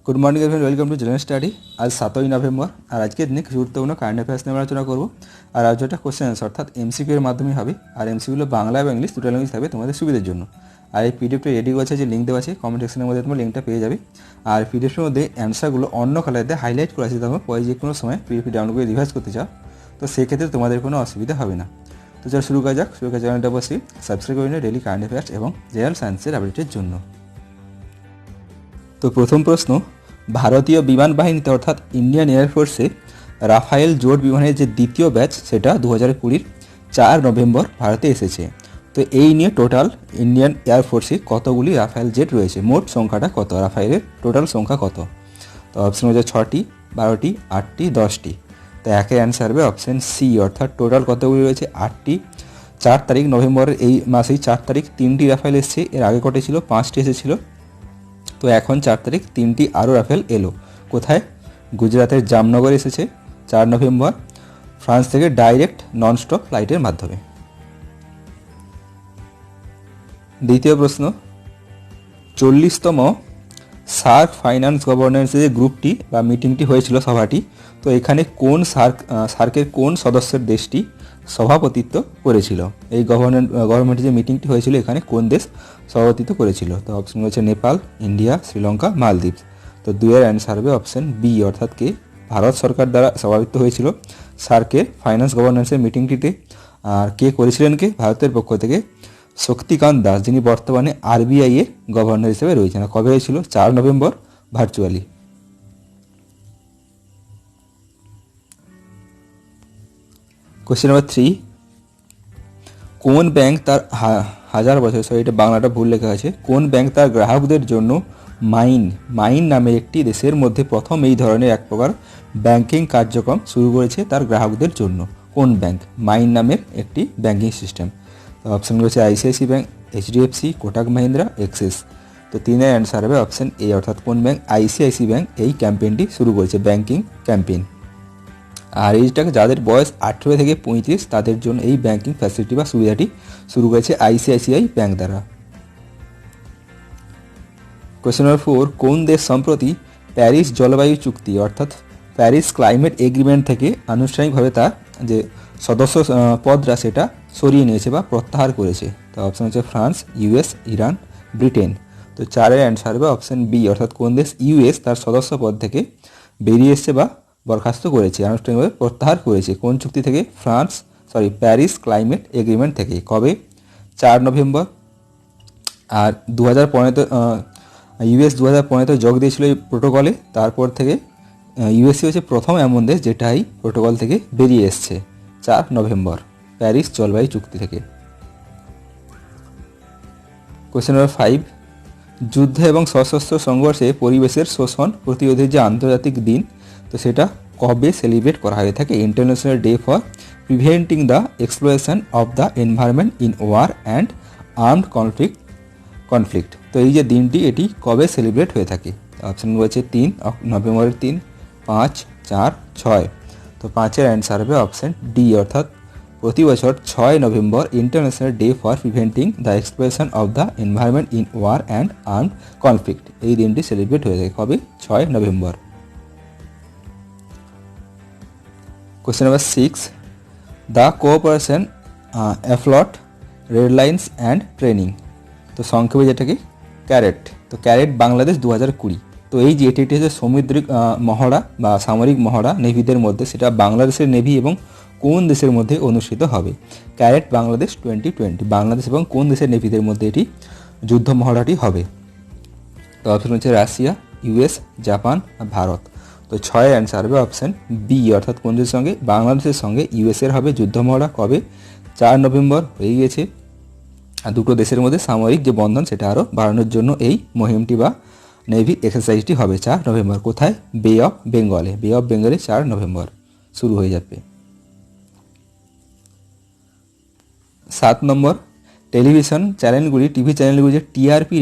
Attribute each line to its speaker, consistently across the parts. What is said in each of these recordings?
Speaker 1: Good morning everyone, welcome to general study. আজ 7ই November, আর আজকের দিনে কিছু গুরুত্বপূর্ণ কারেন্ট অ্যাফেয়ার্স নিয়ে আলোচনা করবো। আর আলোচনাটা কোশ্চেন আনসার অর্থাৎ এমসিকিউ এর মাধ্যমে হবে। আর এমসিকিউগুলো বাংলা এবং ইংলিশ দুটো ল্যাঙ্গুয়েজ থাকবে তোমাদের সুবিধার জন্য। আর এই পিডিএফটা রেডি করেছে, যে লিঙ্ক দেওয়া আছে কমেন্ট সেকশনের মধ্যে তোমরা লিঙ্কটা পেয়ে যাবে। আর পিডিএফের মধ্যে অ্যান্সারগুলো অন্য কালারে হাইলাইট করা আছে, তোমরা পরে যে কোনো সময় পিডিএফ ডাউনলোড করে রিভাইজ করতে চাও, তো সেক্ষেত্রে তোমাদের কোনো অসুবিধা হবে না। তো চলো শুরু করা যাক। শুরু করা চ্যানেলটা অবশ্যই সাবস্ক্রাইব করে নিও ডেলি কারেন্ট অ্যাফেয়ার্স এবং জেনারেল সায়েন্সের আপডেটের জন্য। তো প্রথম প্রশ্ন, ভারতীয় বিমান বাহিনীতে অর্থাৎ ইন্ডিয়ান এয়ারফোর্সে রাফায়েল জোট বিমানের যে দ্বিতীয় ব্যাচ, সেটা 2020 4 নভেম্বর ভারতে এসেছে। তো এই নিয়ে টোটাল ইন্ডিয়ান এয়ারফোর্সে কতগুলি রাফায়েল জেট রয়েছে, মোট সংখ্যাটা কত, রাফায়েলের টোটাল সংখ্যা কত? তো অপশন হচ্ছে 6টি, 12টি, 8টি, 10টি। তো একের অ্যান্সার হবে অপশন সি, অর্থাৎ টোটাল কতগুলি রয়েছে 8টি। 4 তারিখ নভেম্বরের এই মাসেই 4 তারিখ 3টি রাফায়েল এসেছে, এর আগে কটে ছিল 5টি এসেছিল। তো এখন 4 তারিখ 3টি আরও রাফেল এলো। কোথায়? গুজরাতের জামনগর এসেছে 4 নভেম্বর, ফ্রান্স থেকে ডাইরেক্ট ননস্টপ ফ্লাইটের মাধ্যমে। দ্বিতীয় প্রশ্ন, 40তম সার্ক ফাইন্যান্স গভর্নেন্সের যে গ্রুপটি বা মিটিংটি হয়েছিল, সভাটি, তো এখানে কোন সার্কের কোন সদস্যের দেশটি সভাপতিত্ব করেছিল? এই গভর্নমেন্টের যে মিটিংটি হয়েছিল, এখানে কোন দেশ সভাপতিত্ব করেছিল? তো অপশন হচ্ছে নেপাল, ইন্ডিয়া, শ্রীলঙ্কা, মালদ্বীপ। তো দুইয়ের অ্যান্সার হবে অপশন বি, অর্থাৎ কে ভারত সরকার দ্বারা সভাপতিত্ব হয়েছিল সার্কের ফাইন্যান্স গভর্নেন্সের মিটিংটিতে। আর কে করেছিলেন? কে ভারতের পক্ষ থেকে শক্তিকান্ত দাস, যিনি বর্তমানে আরবিআই এর গভর্নর হিসেবে রয়েছেন। কবে হয়েছিল? 4 নভেম্বর ভার্চুয়ালি। কোশ্চেন নাম্বার 3, কোন ব্যাংক তার হাজার বছর, এটা বাংলাটা ভুল লেখা আছে, কোন ব্যাংক তার গ্রাহকদের জন্য মাইন নামের একটি দেশের মধ্যে প্রথম এই ধরনের এক প্রকার ব্যাংকিং কার্যক্রম শুরু করেছে তার গ্রাহকদের জন্য? কোন ব্যাংক মাইন নামের একটি ব্যাংকিং সিস্টেম? তো অপশন রয়েছে ICICI bank, HDFC, Kotak Mahindra, Axis. তো তিনের অ্যান্সার হবে অপশন এ, অর্থাৎ কোন ব্যাংক? আইসিআইসি ব্যাংক এই ক্যাম্পেইনটি শুরু করেছে, ব্যাংকিং ক্যাম্পেইন। আর এইটাকে যাদের বয়স 18 থেকে 35, তাদের জন্য এই ব্যাংকিং ফ্যাসিলিটি বা সুবিধাটি শুরু করেছে আইসিআইসিআই ব্যাংক দ্বারা। কোয়েশ্চেন নাম্বার 4, কোন দেশ সম্প্রতি প্যারিস জলবায়ু চুক্তি অর্থাৎ প্যারিস ক্লাইমেট এগ্রিমেন্ট থেকে আনুষ্ঠানিকভাবে তার যে সদস্য পদরা সেটা সরিয়ে নিয়েছে বা প্রত্যাহার করেছে? তো অপশন হচ্ছে ফ্রান্স, ইউএস, ইরান, ব্রিটেন। তো 4-এর অ্যান্সার হবে অপশন বি, অর্থাৎ কোন দেশ? ইউএস তার সদস্য পদ থেকে বেরিয়ে এসছে বা বরখাস্ত করেছে, আনুষ্ঠানিকভাবে প্রত্যাহার করেছে। কোন চুক্তি থেকে? প্যারিস ক্লাইমেট এগ্রিমেন্ট থেকে। কবে? 4 নভেম্বর। আর 2015 ইউএস 2015 যোগ দিয়েছিল এই প্রোটোকলে। তারপর থেকে ইউএসসি হচ্ছে প্রথম এমন দেশ যেটা এই প্রোটোকল থেকে বেরিয়ে এসছে 4 নভেম্বর প্যারিস জলবায়ু চুক্তি থেকে। কোয়েশ্চেন নাম্বার 5, যুদ্ধ এবং সশস্ত্র সংঘর্ষে পরিবেশের শোষণ প্রতিরোধের যে আন্তর্জাতিক দিন, তো সেটা কবে সেলিব্রেট করা হয়ে থাকে? International day for preventing the exploitation of the environment in war and armed conflict. তো এই যে দিনটি, এটি কবে সেলিব্রেট হয়ে থাকে? অপশন রয়েছে 3 নভেম্বরের 3, 5, 4, 6। তো 5-এর অ্যান্সার হবে অপশন ডি, অর্থাৎ প্রতি বছর 6 November international day for preventing the exploitation of the environment in war and armed conflict, এই দিনটি সেলিব্রেট হয়ে থাকে। কবে? 6 November. Question number 6, the cooperation afloat readiness and training, তো সংক্ষেপে যেটাকে ক্যারেট। তো ক্যারেট বাংলাদেশ 2020। তো এই যে এটি হচ্ছে সামুদ্রিক মহড়া বা সামরিক মহড়া নেভিদের মধ্যে, সেটা বাংলাদেশের নেভি এবং কোন দেশের মধ্যে অনুষ্ঠিত হবে? ক্যারেট বাংলাদেশ 2020, বাংলাদেশ এবং কোন দেশের নেভিদের মধ্যে এটি যুদ্ধ মহড়াটি হবে? তো অপশন হচ্ছে রাশিয়া, ইউএস, জাপান, ভারত। তো 6-এর অ্যান্সার হবে অপশন বি, অর্থাৎ কোন দেশের সঙ্গে? বাংলাদেশের সঙ্গে ইউএসের হবে যুদ্ধ মহড়া। কবে? 4 নভেম্বর হয়ে গিয়েছে। আর দুটো দেশের মধ্যে সামরিক যে বন্ধন সেটা আরও বাড়ানোর জন্য এই মুহিমটি বা নেভি এক্সারসাইজটি হবে 4 নভেম্বর। কোথায়? বে অফ বেঙ্গলে। বে অফ বেঙ্গলে 4 নভেম্বর শুরু হয়ে যাবে। 7 নম্বর, টেলিভিশন চ্যানেলগুলি, টিভি চ্যানেলগুলি যে টিআরপি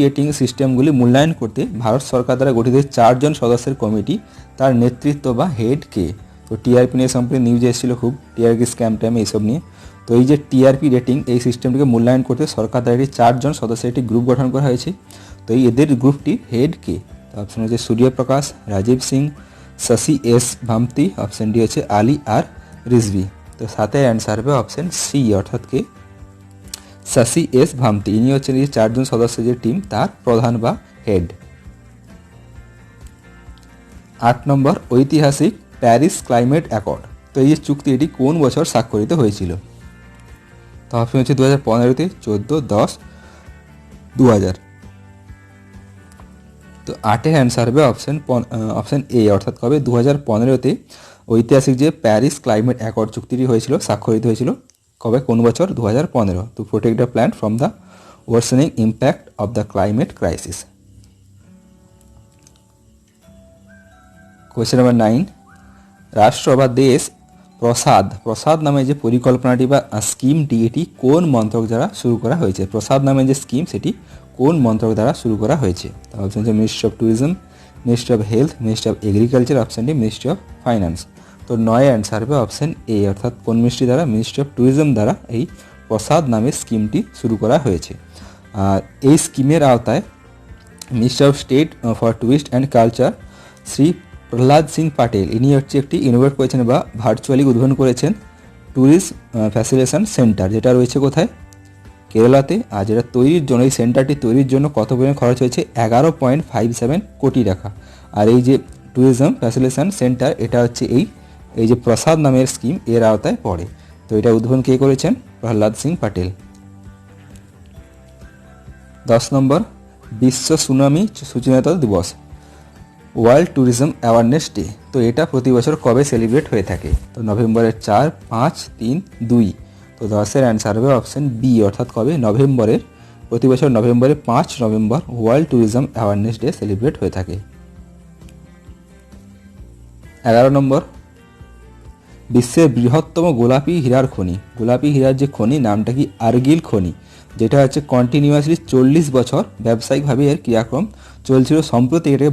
Speaker 1: রেটিং সিস্টেমগুলি মূল্যায়ন করতে ভারত সরকার দ্বারা গঠিত 4 জন সদস্যের কমিটি, তার নেতৃত্ব বা হেড কে? তো টিআরপি নিয়ে সম্প্রতি নিউজ এসেছিল খুব, টিআরপি স্ক্যাম ট্যাম এইসব নিয়ে। তো এই যে টিআরপি রেটিং, এই সিস্টেমটিকে মূল্যায়ন করতে সরকার দ্বারা একটি 4 জন সদস্যের একটি গ্রুপ গঠন করা হয়েছে। তো এই এদের গ্রুপটির হেড কে? তো অপশন হচ্ছে Suryaprakash, Rajiv Singh, Shashi S Bhamati, option D হচ্ছে আলী আর রিজভি। তো সাথে অ্যান্সার হবে অপশন সি অর্থাৎ কি শশী এস ভামতি। ইনি হচ্ছেন এই 4 জন সদস্য যে টিম তার প্রধান বা হেড। 8 নম্বর ঐতিহাসিক প্যারিস ক্লাইমেট অ্যাকর্ড। তো এই যে চুক্তি এটি কোন বছর স্বাক্ষরিত হয়েছিল? তো অপশন হচ্ছে 2015-তে, 14, 10, 2000। তো 8-এর অ্যান্সার হবে অপশন এ অর্থাৎ কবে 2015-তে ঐতিহাসিক যে প্যারিস ক্লাইমেট অ্যাকর্ড চুক্তিটি হয়েছিল, স্বাক্ষরিত হয়েছিল কবে, কোন বছর? 2015। To protect the planet from the worsening impact of the climate crisis. Question number 9, রাষ্ট্র বা দেশ প্রসাদ নামে যে পরিকল্পনাটি বা স্কিমটি এটি কোন মন্ত্রক দ্বারা শুরু করা হয়েছে? প্রসাদ নামে যে স্কিম সেটি কোন মন্ত্রক দ্বারা শুরু করা হয়েছে? অপশন হচ্ছে ministry of tourism, ministry of health, ministry of agriculture, option D ministry of finance. তো 9 অ্যান্সার হবে অপশন এ অর্থাৎ কোন মিনিস্ট্রি দ্বারা? মিনিস্ট্রি অফ ট্যুরিজম দ্বারা এই প্রসাদ নামের স্কিমটি শুরু করা হয়েছে। আর এই স্কিমের আওতায় minister of state for tourist and culture Shri Prahlad Singh Patel ইনি হচ্ছে একটি ইনোভেট করেছেন বা ভার্চুয়ালি উদ্বোধন করেছেন ট্যুরিস্ট ফ্যাসিলিটেশন সেন্টার, যেটা রয়েছে কোথায়? কেরালাতে। আর যেটা তৈরির জন্য, এই সেন্টারটি তৈরির জন্য কত পরিমাণ খরচ হয়েছে? 11.57 কোটি টাকা। আর এই যে ট্যুরিজম ফ্যাসিলিটেশন সেন্টার এটা হচ্ছে এই যে প্রসাদ নামের স্কিম এর আওতায় পড়ে। তো এটা উদ্বোধন কে করেছেন? প্রহ্লাদ সিং পাটেল। 10 নম্বর বিশ্ব সুনামি সচেতনতা দিবস, ওয়ার্ল্ড ট্যুরিজম অ্যাওয়ারনেস ডে। তো এটা প্রতি বছর কবে সেলিব্রেট হয়ে থাকে? তো নভেম্বরের 4, 5, 3, 2। তো 10-এর অ্যান্সার হবে অপশন বি অর্থাৎ কবে? নভেম্বরের, প্রতি বছর নভেম্বরের 5 November world tourism awareness day celebrate হয়ে থাকে। 11 নম্বর বিশ্বের বৃহত্তম গোলাপি হীরার খনি। গোলাপি হীরার যে খনি নামটা কি? আর্গিল খনি, যেটা হচ্ছে কন্টিনিউয়াসলি 40 বছর ব্যবসায়িকভাবে এর ক্রিয়াক্রম চলছিল। সম্প্রতি এটাকে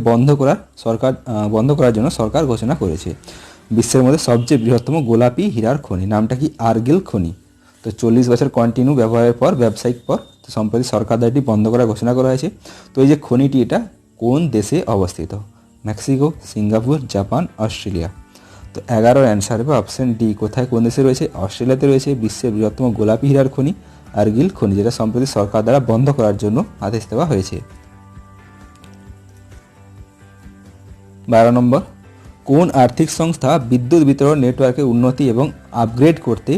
Speaker 1: বন্ধ করার জন্য সরকার ঘোষণা করেছে। বিশ্বের মধ্যে সবচেয়ে বৃহত্তম গোলাপি হীরার খনি নামটা কি? আর্গিল খনি। তো 40 বছর কন্টিনিউ ব্যবহারের পর, ব্যবসায়িক পর, তো সম্প্রতি সরকার দ্বারা এটি বন্ধ করার ঘোষণা করা হয়েছে। তো এই যে খনিটি এটা কোন দেশে অবস্থিত? Mexico, Singapore, Japan, Australia. তো 11-এর অ্যান্সার হবে অপশন ডি। কোথায়, কোন দেশে রয়েছে? অস্ট্রেলিয়াতে রয়েছে বিশ্বের বৃহত্তম গোলাপি হীরার খনি আর্গিল খনি, যেটা সম্প্রতি সরকার দ্বারা বন্ধ করার জন্য আদেশ দেওয়া হয়েছে। 12 নম্বর কোন আর্থিক সংস্থা বিদ্যুৎ বিতরণ নেটওয়ার্কের উন্নতি এবং আপগ্রেড করতে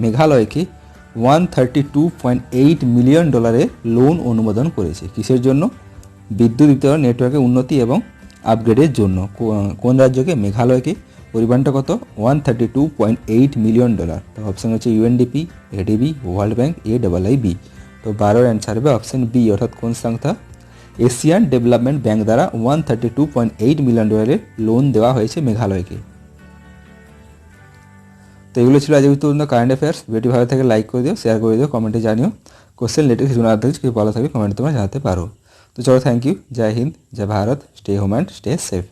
Speaker 1: মেঘালয়কে $132.8 মিলিয়ন লোন অনুমোদন করেছে? কিসের জন্য? বিদ্যুৎ বিতরণ নেটওয়ার্কের উন্নতি এবং আপগ্রেডের জন্য। কোন রাজ্যকে? মেঘালয়কে। পরিমাণটা কত? $132.8 মিলিয়ন। তো অপশন হচ্ছে UNDP, ADB, world bank, AIIB। তো 12-এর অ্যান্সার হবে অপশন বি অর্থাৎ কোন সংস্থা? এশিয়ান ডেভেলপমেন্ট ব্যাংক দ্বারা $132.8 মিলিয়ন লোন দেওয়া হয়েছে মেঘালয়কে। তো এগুলো ছিল আজকে গুরুত্বপূর্ণ কারেন্ট অ্যাফেয়ার্স। ভিডিওটি ভালো থাকে লাইক করে দিও, শেয়ার করে দিও, কমেন্টে জানিও। কোশ্চেন রিলেটেড কিছু না থাকলে কিছু ভালো থাকবে কমেন্টে তোমরা জানাতে পারো। তো চলো, থ্যাংক ইউ। জয় হিন্দ, জয় Bharat, stay home and stay safe.